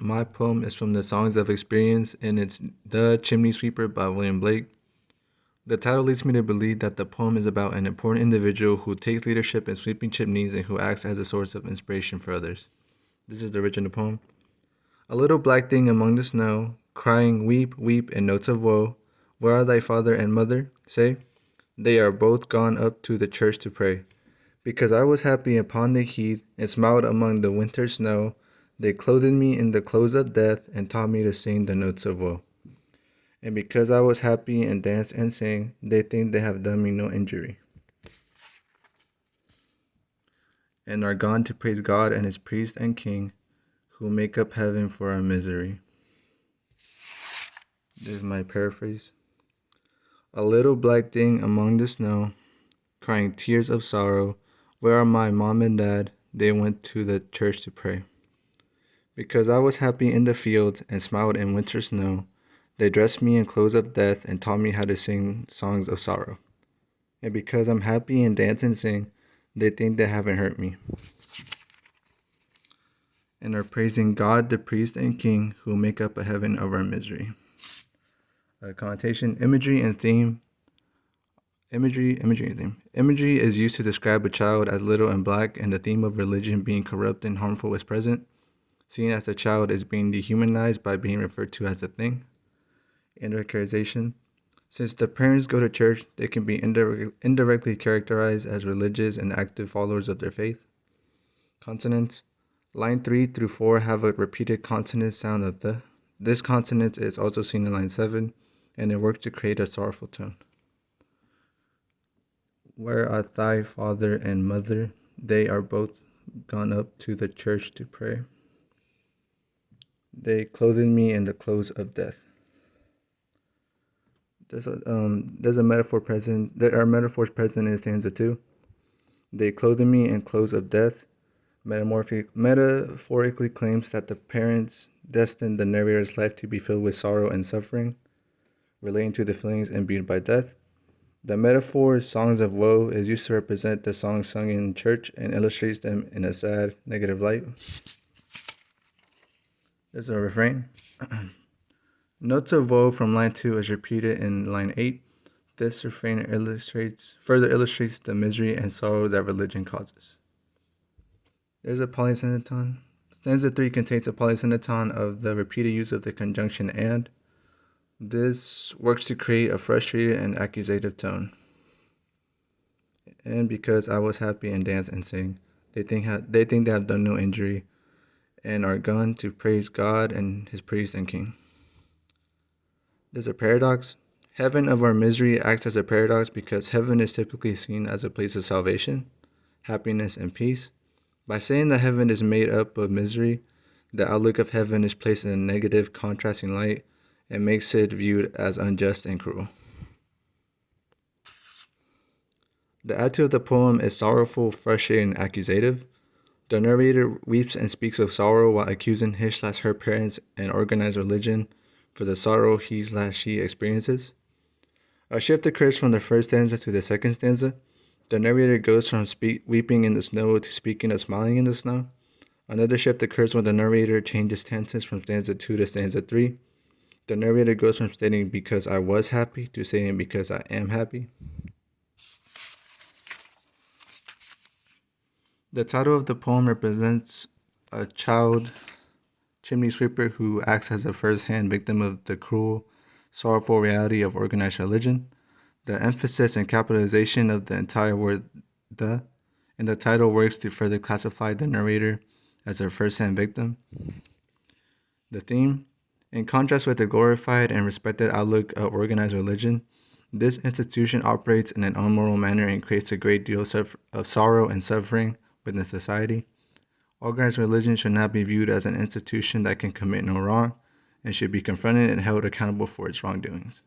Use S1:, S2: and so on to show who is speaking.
S1: My poem is from the Songs of Experience, and it's The Chimney Sweeper by William Blake. The title leads me to believe that the poem is about an important individual who takes leadership in sweeping chimneys and who acts as a source of inspiration for others. This is the original poem. A little black thing among the snow, crying, weep, weep, in notes of woe. Where are thy father and mother? Say, they are both gone up to the church to pray. Because I was happy upon the heath and smiled among the winter snow, they clothed me in the clothes of death and taught me to sing the notes of woe. And because I was happy and danced and sang, they think they have done me no injury, and are gone to praise God and his priest and king, who make up heaven for our misery. This is my paraphrase. A little black thing among the snow, crying tears of sorrow, where are my mom and dad? They went to the church to pray. Because I was happy in the fields and smiled in winter snow, they dressed me in clothes of death and taught me how to sing songs of sorrow. And because I'm happy and dance and sing, they think they haven't hurt me, and are praising God, the priest and king, who make up a heaven of our misery. Connotation, imagery, and theme. Imagery and theme. Imagery is used to describe a child as little and black, and the theme of religion being corrupt and harmful is present, seeing as the child is being dehumanized by being referred to as a thing. Characterization. Since the parents go to church, they can be indirectly characterized as religious and active followers of their faith. Consonants. Line 3 through 4 have a repeated consonant sound of the. This consonant is also seen in line 7, and it works to create a sorrowful tone. Where are thy father and mother? They are both gone up to the church to pray. They clothed me in the clothes of death. There's a metaphor present. There are metaphors present in stanza 2. They clothed me in clothes of death. Metaphorically claims that the parents destined the narrator's life to be filled with sorrow and suffering, relating to the feelings imbued by death. The metaphor songs of woe is used to represent the songs sung in church and illustrates them in a sad, negative light. There's a refrain. Notes of woe from line 2 is repeated in line 8. This refrain further illustrates the misery and sorrow that religion causes. There's a polysyndeton. Stanza 3 contains a polysyndeton of the repeated use of the conjunction and. This works to create a frustrated and accusative tone. And because I was happy and dance and sing, they think they have done no injury, and are gone to praise God and his priest and king. There's a paradox. Heaven of our misery acts as a paradox because heaven is typically seen as a place of salvation, happiness, and peace. By saying that heaven is made up of misery, the outlook of heaven is placed in a negative, contrasting light and makes it viewed as unjust and cruel. The attitude of the poem is sorrowful, frustrated, and accusative. The narrator weeps and speaks of sorrow while accusing his/her parents and organized religion for the sorrow he/she experiences. A shift occurs from the first stanza to the second stanza. The narrator goes from weeping in the snow to speaking of smiling in the snow. Another shift occurs when the narrator changes tenses from stanza 2 to stanza 3. The narrator goes from stating because I was happy to saying because I am happy. The title of the poem represents a child chimney sweeper who acts as a first-hand victim of the cruel, sorrowful reality of organized religion. The emphasis and capitalization of the entire word "the" in the title works to further classify the narrator as a first-hand victim. The theme. In contrast with the glorified and respected outlook of organized religion, this institution operates in an unmoral manner and creates a great deal of sorrow and suffering within society. Organized religion should not be viewed as an institution that can commit no wrong and should be confronted and held accountable for its wrongdoings.